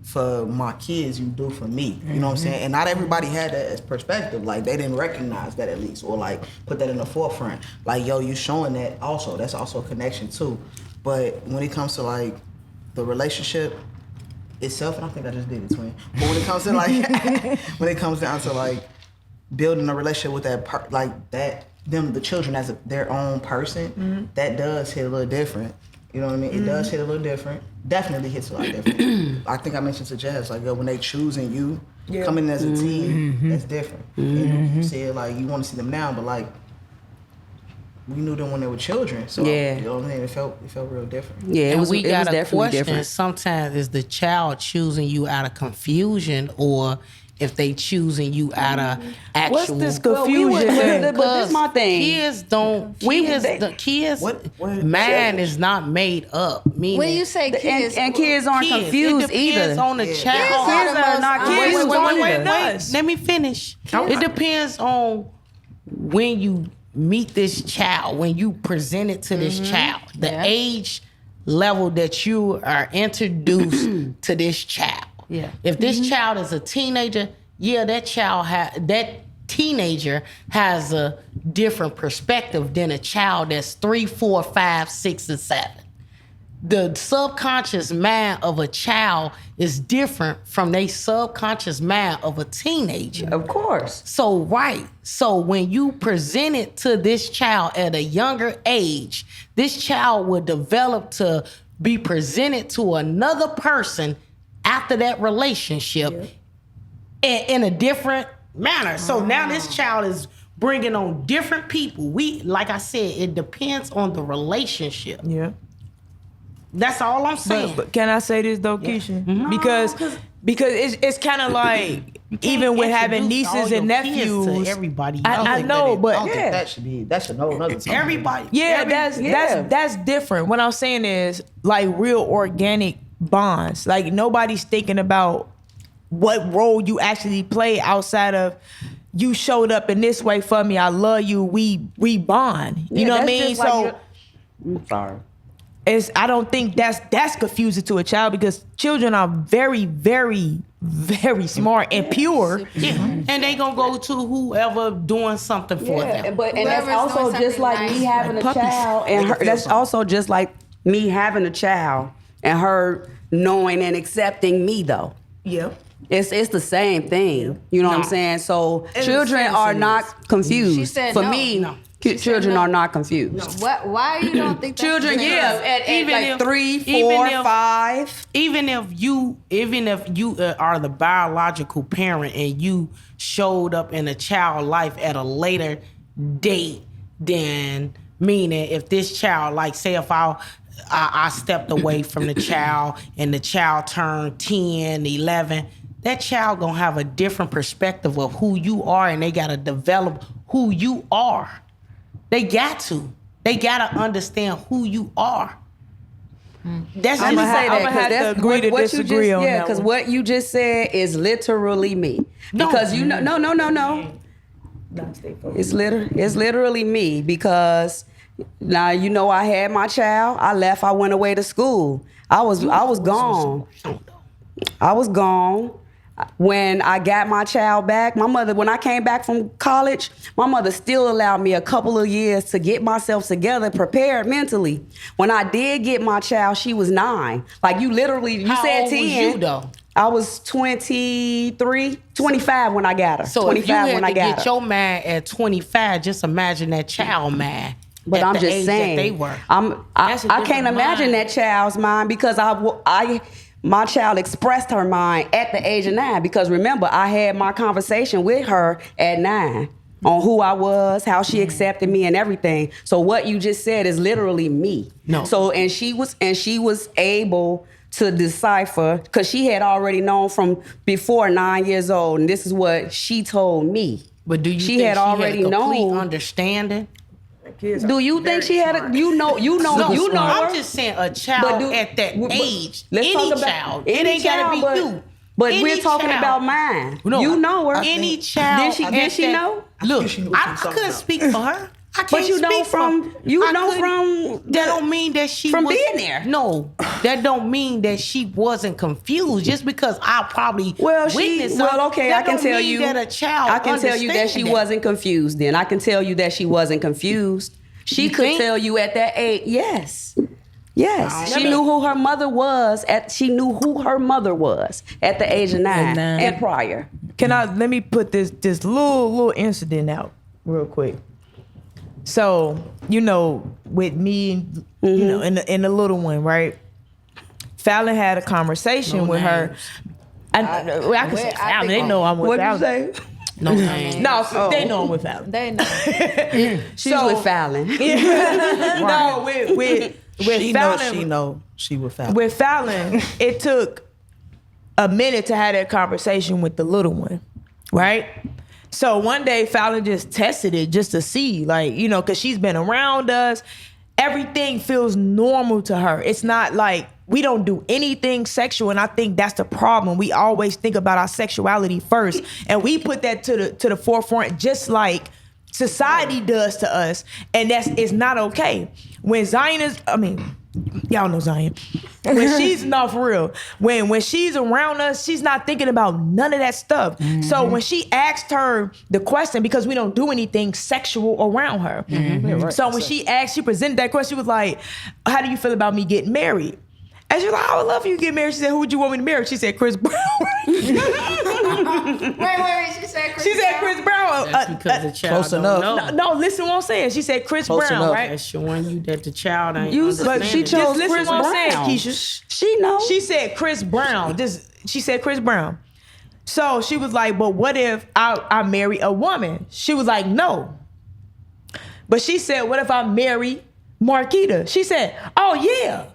for my kids, you do for me. You know what I'm saying? And not everybody had that as perspective. Like they didn't recognize that at least, or like put that in the forefront. Like, yo, you showing that also. That's also a connection too. But when it comes to like the relationship itself, and I think I just did it, twin. But when it comes to like, when it comes down to like building a relationship with that the children as their own person, that does hit a little different. You know what I mean? It does hit a little different. Definitely hits a lot different. I think I mentioned to Jazz, like, yo, when they choosing you, coming as a team, that's different. And you said, like, you want to see them now, but, like, we knew them when they were children. So, you know what I mean? It felt real different. Yeah, And it was got a definitely question. different. Sometimes is the child choosing you out of confusion, or if they choosing you out of actual. what's this Well, confusion? but this my thing. Kids don't. Kids. What- Man is not made up. Meaning, When you say kids, and kids aren't kids, confused it depends either. on the child. Kids are not Wait, confused either. Let me finish. It depends on when you meet this child, when you present it to this child, the age level that you are introduced to this child. Yeah. If this child is a teenager, that teenager has a different perspective than a child that's 3, 4, 5, 6, and 7. The subconscious mind of a child is different from the subconscious mind of a teenager. Of course. So when you present it to this child at a younger age, this child will develop to be presented to another person after that relationship in a different manner. So now this child is bringing on different people. Like I said, it depends on the relationship. Yeah. That's all I'm saying. But can I say this though, Keisha? Because it's kind of like even with having Introduce nieces all and your kids to nephews. everybody. I know, I but don't think that should know another topic. Everybody. yeah, that's different. What I'm saying is like real organic bonds. Like nobody's thinking about what role you actually play outside of you showed up in this way for me. I love you. We bond. You know what I mean? I'm sorry. I don't think that's confusing to a child because children are very, very, very smart and pure. Yeah. And they gonna go to whoever doing something for them. And that's Whoever's also doing just like something me nice. having a child, and her, that's also just like me having a child and her knowing and accepting me though. Yeah. It's the same thing. You know what I'm saying? So children are not confused. She said for no. me, No. children no. are not confused. Why you don't think that's Children, because- at Even like if- 3, 4, even if- 5. Even if you are the biological parent and you showed up in a child life at a later date, then meaning if this child, like say if I stepped away from the child and the child turned 10, 11, that child gonna have a different perspective of who you are, and they gotta develop who you are. They got to understand who you are. That's I'm gonna just say I'ma that have to because agree to disagree on that because one. what you just said is literally me. No. Because you know, no. It's literally me because now you know I had my child. I left. I went away to school. I was gone. I was gone. When I got my child back, my mother, when I came back from college, my mother still allowed me a couple of years to get myself together, prepared mentally. When I did get my child, she was 9. Like you literally, you How said old 10. was you though? I was 23, 25 when I got her. So 25 if you had when I to got get her. your man at 25, just imagine that child man. But at I'm the just age saying, that they were. I can't imagine that child's mind because my child expressed her mind at the age of 9 because remember, I had my conversation with her at 9 on who I was, how she accepted me and everything. So what you just said is literally me. No. So and she was able to decipher because she had already known from before 9 years old, and this is what she told me. But do you she think had she already had a complete known understanding? Do you think she had a you know her? I'm just saying a child at that age. Let's talk Any about child. any It ain't gotta be child, you. But Any we're talking child. about mine. No, you know her. Any child. Did she know? Look, she knew what she I was talking couldn't about. speak for her. I can't But you know speak from- for, you I know couldn't- from that don't mean that she from was, being there. No, that don't mean that she wasn't confused. Just because I probably witnessed something, okay, that I can don't tell mean you that a child. I can tell you that she understand wasn't confused then. I can tell you that she wasn't confused. She You could think? tell you at that age. Yes. Yes. She know. knew who her mother was at the age of 9 and prior. Let me put this little incident out real quick. So, with me, and the little one, right? Fallon had a conversation with her. I can say Fallon. They know I'm with What Fallon. did you say? No, man. No, they know I'm with Fallon. They know. She's with Fallon. No, with She Fallon. know she would Fallon. With Fallon, it took a minute to have that conversation with the little one, right? So one day Fallon just tested it just to see, because she's been around us. Everything feels normal to her. It's not like we don't do anything sexual, and I think that's the problem. We always think about our sexuality first, and we put that to the forefront, just like society does to us, and it's not okay. When Zion is, y'all know Zion. When she's not for real. When she's around us, she's not thinking about none of that stuff. Mm-hmm. So when she asked her the question, because we don't do anything sexual around her. Mm-hmm. So when she presented that question, she was like, "How do you feel about me getting married?" And she was like, "I would love for you to get married." She said, "Who would you want me to marry?" She said, "Chris Brown." Wait. She said Chris She said Chris Brown. That's because the child close don't enough. know. No, listen to what I'm saying. She said Chris Close Brown, enough. right? That's showing you that the child ain't But she understanding. chose Just listen Chris to what I'm saying, Brown. Keisha. She knows. She said Chris Brown. She said Chris Brown. So she was like, "But what if I marry a woman?" She was like, "No." But she said, "What if I marry Marquita?" She said, "Oh yeah."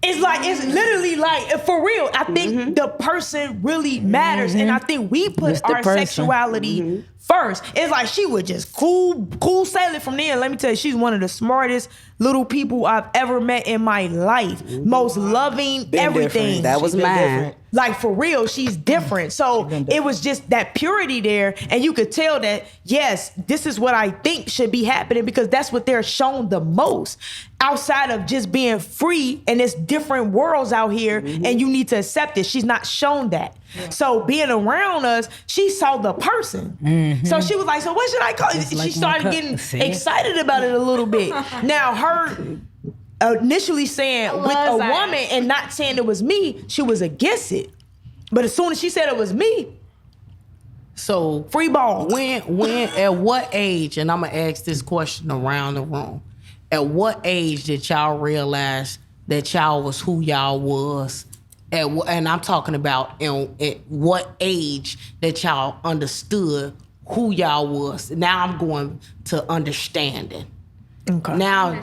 It's literally like, for real, I think the person really matters. And I think we put It's the our person. sexuality first. It's like she would just cool sailing from there. Let me tell you, she's one of the smartest little people I've ever met in my life. Most loving, Been everything. different. That was She been mine. different. Like, for real, she's different. So it was just that purity there. And you could tell that, yes, this is what I think should be happening, because that's what they're shown the most. Outside of just being free, and there's different worlds out here, and you need to accept it. She's not shown that. Yeah. So being around us, she saw the person. So she was like, "So what should I call it?" Just like She started my getting See? excited about it a little bit. Now, her initially saying with a Zion. woman and not saying it was me, she was against it. But as soon as she said it was me, So free ball. when at what age, and I'm gonna ask this question around the room, at what age did y'all realize that y'all was who y'all was? And I'm talking about at what age that y'all understood who y'all was. Now I'm going to understanding. Okay. Now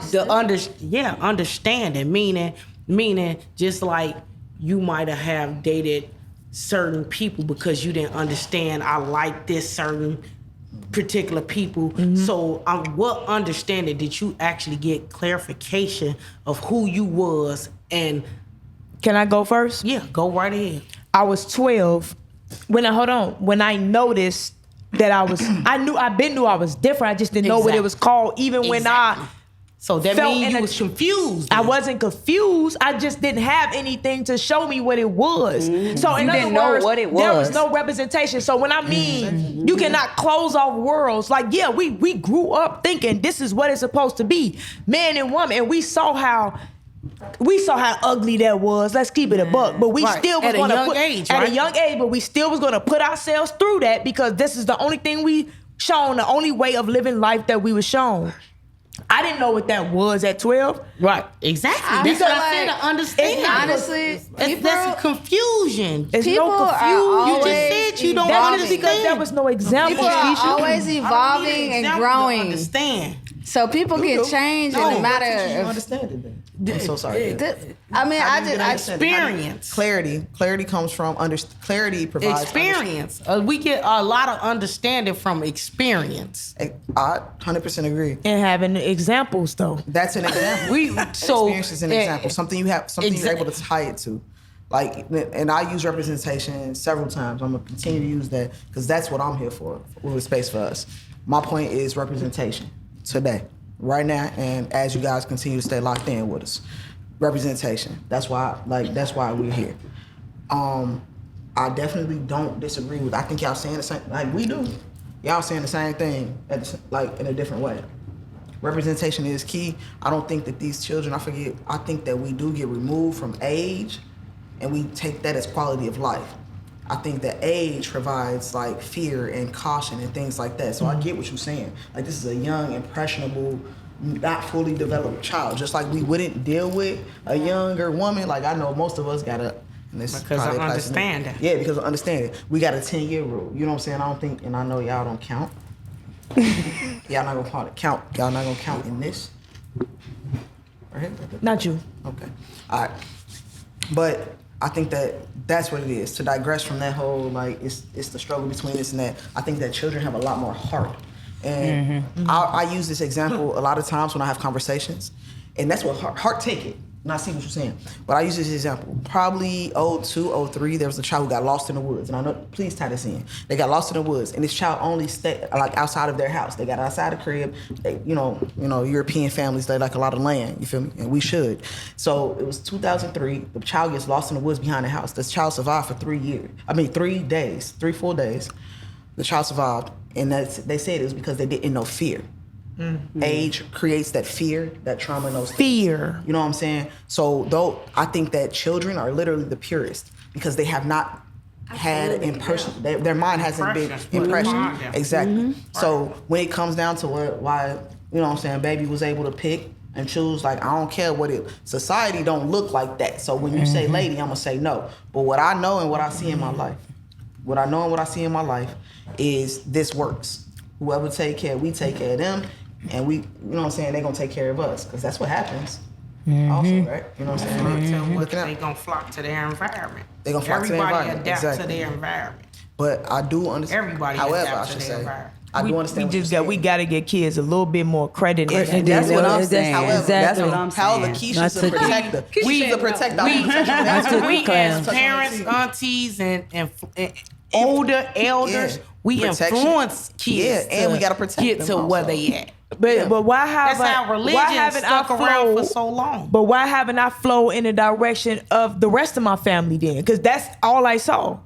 understanding, meaning just like you might have dated certain people because you didn't understand I like this certain particular people. So what understanding did you actually get clarification of who you was? And Can I go first? yeah, go right ahead. I was 12 when I noticed that I knew I was different. I just didn't know what it was called. Even when So that felt means in you a- was confused. I wasn't confused. I just didn't have anything to show me what it was. So in You other didn't know words, what it there was was. no representation. So when I mean you cannot close off worlds, like, yeah, we grew up thinking this is what it's supposed to be, man and woman, and we saw how we saw how ugly that was. Let's keep it a buck. But we Right. still was At a going to young put age, at right? a young age, but we still was going to put ourselves through that because this is the only thing we shown, the only way of living life that we were shown. I didn't know what that was at 12. Right. Exactly. I That's feel what I said. like- To understand. Honestly, That's confusion. It's People no are confusion. You just always said you don't That's understand. because there was no example. people are Keisha. always evolving and growing. Understand. So people can change in a You matter of. understand it then. I'm so sorry. I mean, How do you get I understanding? Experience. Clarity comes from clarity provides Experience. We get a lot of understanding from experience. I 100% agree. And having examples though. That's an example. So Experience is an example. Something you have, something you're Exact- able to tie it to. Like, and I use representation several times. I'm gonna continue to use that because that's what I'm here for. With Space for Us. My point is representation today, right now, and as you guys continue to stay locked in with us. Representation. That's why we're here. I definitely don't disagree with. I think y'all saying the same. Like we do. Y'all saying the same thing, like in a different way. Representation is key. I don't think that these children. I think that we do get removed from age, and we take that as quality of life. I think that age provides like fear and caution and things like that. So I get what you're saying. Like this is a young, impressionable, not fully developed child. Just like we wouldn't deal with a younger woman. Like I know most of us got a. Because I understand that. Yeah, because I understand it. We got a 10-year rule. You know what I'm saying? I don't think, and I know y'all don't count. Y'all not gonna call it count. Y'all not gonna count in this. Right here? Not you. Okay. All right. But I think that that's what it is. To digress from that whole, like, it's the struggle between this and that. I think that children have a lot more heart. And I use this example a lot of times when I have conversations. And that's what heart take it. And I see what you're saying. But I use this example. Probably 02, 03, there was a child who got lost in the woods. And I know, please tie this in. They got lost in the woods. And this child only stayed like outside of their house. They got outside the crib. They, you know, European families, they like a lot of land. You feel me? And we should. So it was 2003. The child gets lost in the woods behind the house. This child survived for 3 days, 3 full days. The child survived. And they said it was because they didn't know fear. Mm-hmm. Age creates that fear, that trauma, and those things. Fear. You know what I'm saying? So though I think that children are literally the purest because they have not had impression. Their mind hasn't been impression. Exactly. Mm-hmm. So when it comes down to why you know what I'm saying, baby was able to pick and choose, like I don't care what it. Society don't look like that. So when you say lady, I'm gonna say no. But what I know and what I see in my life, is this works. Whoever take care, we take care of them. And we, you know what I'm saying, they're going to take care of us. Because that's what happens. Also, right? You know what I'm saying? They're going to flock to their environment. They're going to flock to their environment. Everybody adapt Exactly. to their environment. But I do understand. Everybody however, adapt I should to their say, environment. I do understand. We got to get kids a little bit more credit. That's what I'm saying. However, That's what I'm Paola, saying. Keisha's a protector. She's a protector. We as parents, aunties, and older elders, we Protection. influence kids. Yeah, and we gotta protect get them to where also. they at. But why have That's how religion stuck around for so long. But why haven't I flowed in the direction of the rest of my family then? Because that's all I saw.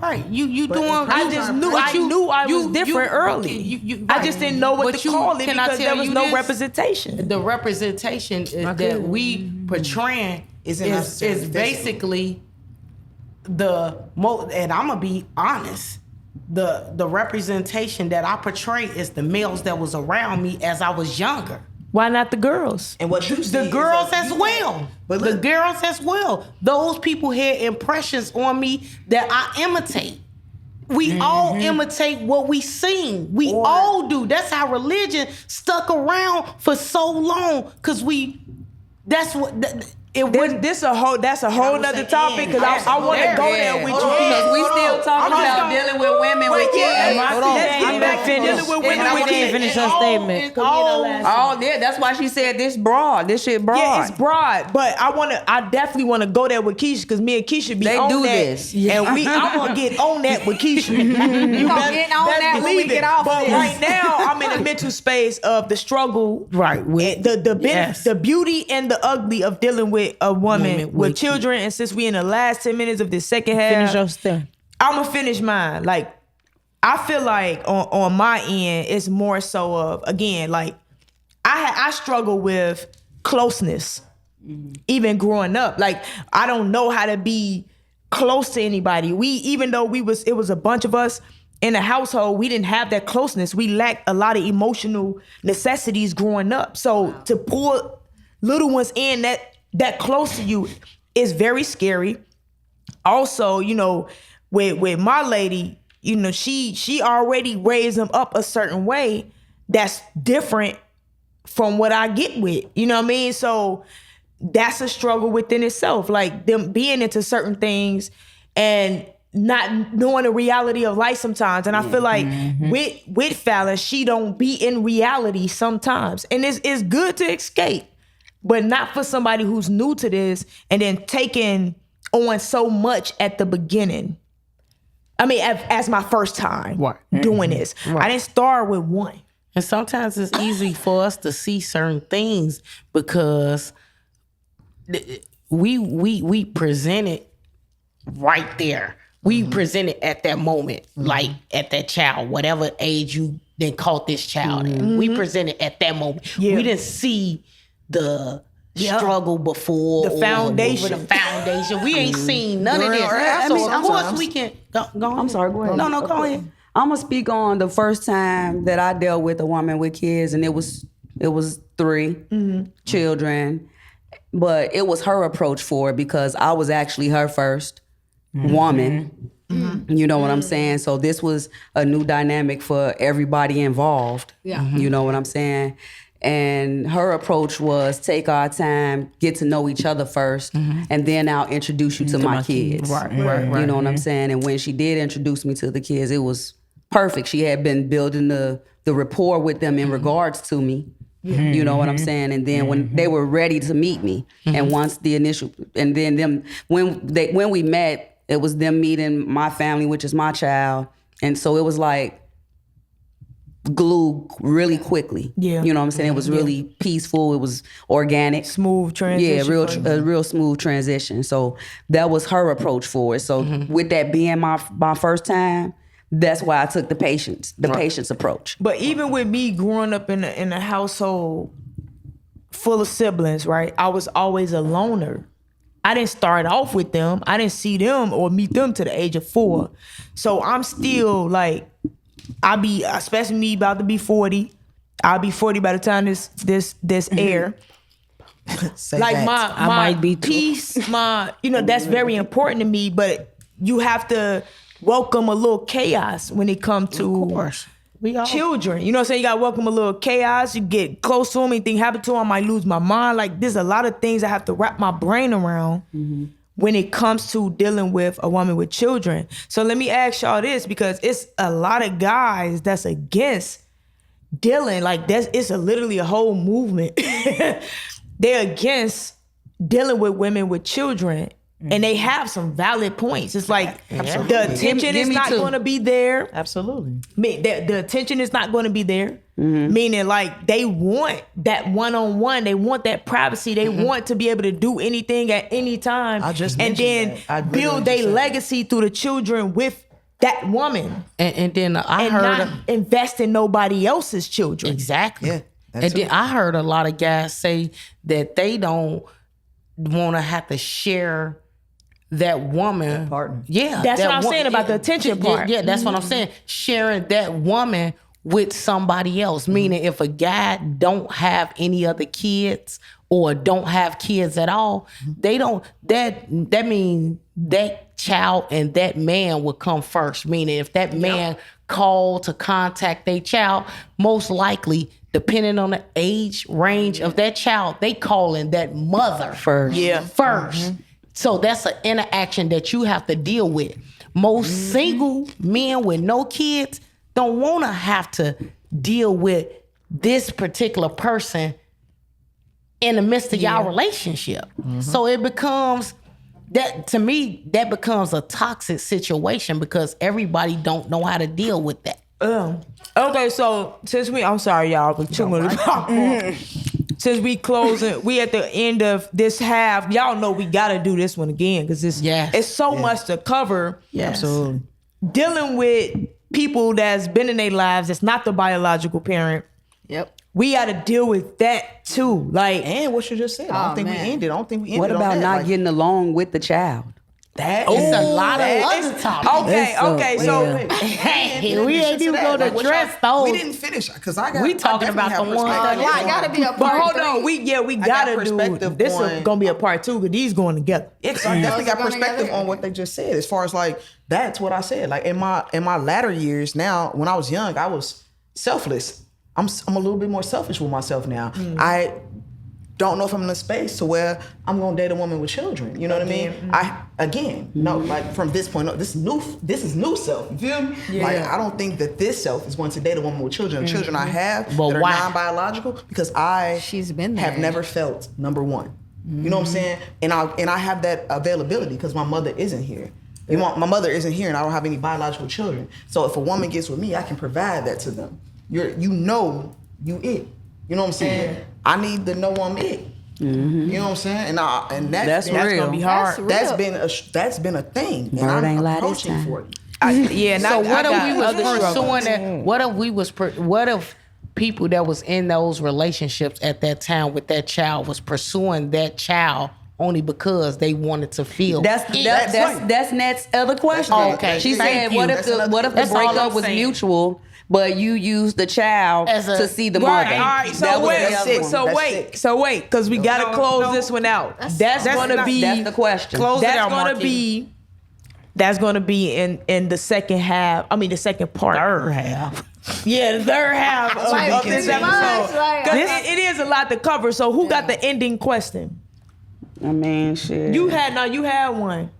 Right, you doing. I just knew I was different early. I just didn't know what to call it because there was no representation. The representation that we portraying is basically the most. And I'm gonna be honest. The representation that I portray is the males that was around me as I was younger. Why not the girls? And what you see The girls as well. But the look, girls as well. Those people had impressions on me that I imitate. We all imitate what we sing. We all do. That's how religion stuck around for so long. Cause that's what. That's a whole nother topic because I want to go there with you. Because we still talking about dealing with women with kids. Let's get back to dealing with women with kids. Finish your statement. Oh, yeah, that's why she said this broad. This shit broad. Yeah, it's broad, but I definitely want to go there with Keisha because me and Keisha be They on do that, this. and I'm gonna get on that with Keisha. You gonna get on that when we get off But this. right now, I'm in the mental space of the struggle, Right, with the beauty and the ugly of dealing with a woman with children. And since we in the last 10 minutes of this second half, Finish your stuff. I'm gonna finish mine. Like, I feel like on my end, it's more so of, again, like I struggle with closeness. even growing up. Like, I don't know how to be close to anybody. Even though it was a bunch of us in the household, we didn't have that closeness. We lacked a lot of emotional necessities growing up. So to pull little ones in that close to you is very scary. Also, you know, with my lady, you know, she already raised them up a certain way that's different from what I get with. You know what I mean? So that's a struggle within itself. Like, them being into certain things and not knowing the reality of life sometimes. And I feel like with Fallon, she don't be in reality sometimes. And it's good to escape, but not for somebody who's new to this and then taking on so much at the beginning. I mean, as my first time doing this. Right. I didn't start with one. And sometimes it's easy for us to see certain things because we present it right there. We present it at that moment, like at that child, whatever age you then caught this child in. We present it at that moment. Yeah. We didn't see the struggle before the foundation. We ain't seen none of this. So of course we can go on. I'm sorry, go ahead. No, go ahead. I'm gonna speak on the first time that I dealt with a woman with kids, and it was 3 children, but it was her approach for it because I was actually her first woman. You know what I'm saying? So this was a new dynamic for everybody involved. Yeah. You know what I'm saying? And her approach was take our time, get to know each other first, and then I'll introduce you to my kids. Right. You know what I'm saying? And when she did introduce me to the kids, it was perfect. She had been building the rapport with them in regards to me. You know what I'm saying? And then when they were ready to meet me, and once the initial, and then them, when we met, it was them meeting my family, which is my child. And so it was like glue really quickly. Yeah. You know what I'm saying? It was really peaceful. It was organic. Smooth transition. Yeah, a real smooth transition. So that was her approach for it. So with that being my first time, that's why I took the patience approach. But even with me growing up in a household full of siblings, right? I was always a loner. I didn't start off with them. I didn't see them or meet them to the age of 4. So I'm still like, especially me about to be 40. I'll be 40 by the time this air. Like my peace, that's very important to me, but you have to welcome a little chaos when it comes to children. You know what I'm saying? You gotta welcome a little chaos. You get close to them, anything happen to them, I might lose my mind. Like, there's a lot of things I have to wrap my brain around when it comes to dealing with a woman with children. So let me ask y'all this, because it's a lot of guys that's against dealing, like it's literally a whole movement. They're against dealing with women with children. And they have some valid points. It's like the attention is not going to be there. Absolutely. The attention is not going to be there. Meaning, like, they want that one-on-one. They want that privacy. They want to be able to do anything at any time. And then build their legacy through the children with that woman. And then I heard not invest in nobody else's children. Exactly. Yeah. And then I heard a lot of guys say that they don't want to have to share that woman. That partner. Yeah. That's what I'm saying about the attention part. Yeah, that's what I'm saying. Sharing that woman with somebody else. Meaning if a guy don't have any other kids or don't have kids at all, they don't, that means that child and that man would come first. Meaning if that man called to contact their child, most likely, depending on the age range of that child, they calling that mother first. Yeah. First. So that's an interaction that you have to deal with. Most single men with no kids don't want to have to deal with this particular person in the midst of y'all relationship. So it becomes, that to me, that becomes a toxic situation because everybody don't know how to deal with that. Okay, so since I'm sorry, y'all, but 2 minutes. Since we closing, we at the end of this half. Y'all know we gotta do this one again because it's so much to cover. Yes. Absolutely. Dealing with people that's been in their lives that's not the biological parent. Yep. we got to deal with that too. Like, And what you just said, I don't think we ended. I don't think we ended. What about on that. not Like, getting along with the child? It's a lot of other topics. okay, so Hey, we ain't even going to address those. We didn't finish because I got. We talking about the one. Why gotta be a but part hold three? on, we got gotta do perspective this. Is on- gonna be a part 2 because these going together. It's I definitely got Those are perspective together. on what they just said. As far as like that's what I said. Like in my latter years now, when I was young, I was selfless. I'm a little bit more selfish with myself now. I don't know if I'm in a space to where I'm gonna date a woman with children. You know what I mean? Like from this point on, this is new self. You feel me? Yeah. Like I don't think that this self is going to date a woman with children. The children I have But that are why? non-biological because I She's been have there. never felt number one. You know what I'm saying? And I have that availability because my mother isn't here. My mother isn't here, and I don't have any biological children. So if a woman gets with me, I can provide that to them. You it. You know what I'm saying? I need to know I'm it. You know what I'm saying? And That's That's real. gonna be hard. That's been a thing. And Word I'm ain't lie this approaching time. for it. So what if we was other pursuing struggles. that? What if people that was in those relationships at that time with that child was pursuing that child only because they wanted to feel That's Nat's other question. Oh, okay. She Thank said, you. what if the That's all breakup I'm was saying. mutual, but you used the child As a- to see the Right, mother? all right. So That was wait, the other one. That's wait, because we gotta close this one out. That's gonna be That's the question. Close it that's out, gonna Marquis. that's gonna be in the second half. I mean the second part. Third half. Yeah, the third half of this pretty much, episode. like, 'Cause it is a lot to cover. So who got the ending question? I mean, shit. You had one.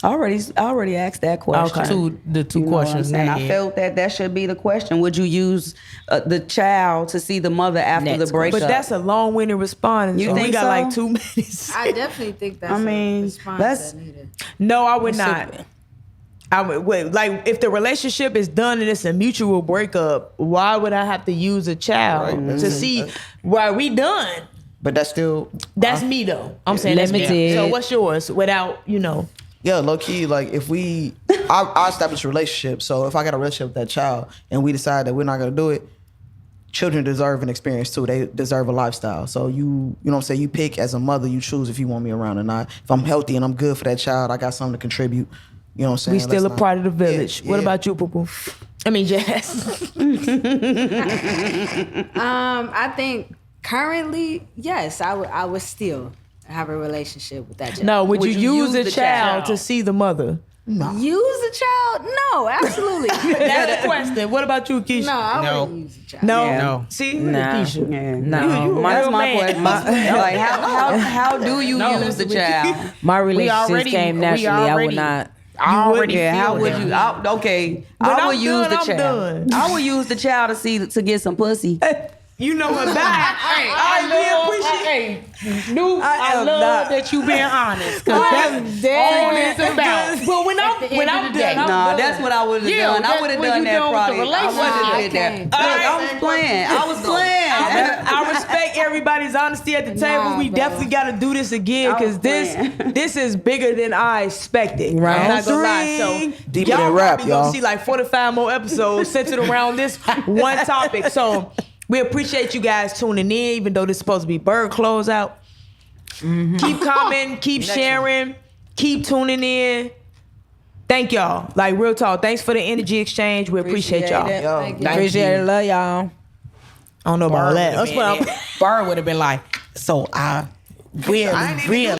I already asked that question. Okay. The two You know what I'm questions. saying? now, I yeah. felt that should be the question. Would you use the child to see the mother after Next the breakup? But that's a long-winded response. You and we think got so? like 2 minutes. I definitely think that's I mean, a response that's- that needed. No, I would not. I would wait. Like if the relationship is done and it's a mutual breakup, why would I have to use a child to see why we done? But that's still That's me though. I'm saying that's me. Limited. So what's yours? Without yeah, low key. Like if I establish a relationship. So if I got a relationship with that child and we decide that we're not gonna do it, children deserve an experience too. They deserve a lifestyle. So you know what I'm saying. You pick as a mother. You choose if you want me around or not. If I'm healthy and I'm good for that child, I got something to contribute. You know what I'm saying. we still Let's a part of the village. Yeah, What yeah. about you, Poo Poo? I mean, Jazz. I think currently, yes, I would still have a relationship with that child. No, would you use use a the child child? to see the mother? Use a child? No, absolutely. That's the question. What about you, Keisha? No, I No. wouldn't use a child. No. Yeah. No. See, Nah. Keisha. Yeah. No. You That's real my man. question. Like how do you use the child? My relationships already- came we naturally. I already- would not. I already Yeah, how feel would them. you? Okay, When I I'm would use done, the I'm child. done. I would use the child to get some pussy. You know what back. I love that you being honest. Because that's all it's about. But when I'm done, I'm Nah, done. that's what I would have Yeah, done. I that's would have when done you that done with the probably. I would have did that. relationship. Look, Alright. I was playing. I was playing. I respect everybody's honesty at the table. Nah, We bro. definitely got to do this again I because was playing. this is bigger than I expected. Round I'm not gonna lie. So Deeper y'all than rap, probably gonna y'all. see like 45 more episodes centered around this one topic. So we appreciate you guys tuning in, even though this is supposed to be bird closeout. Keep commenting, keep sharing, keep tuning in. Thank y'all. Like real talk. Thanks for the energy exchange. We appreciate y'all. Appreciate it. Yo, Thank you. Appreciate it. Love y'all. I don't know about all that. That's what I'm. Bird would have been like, so we're real.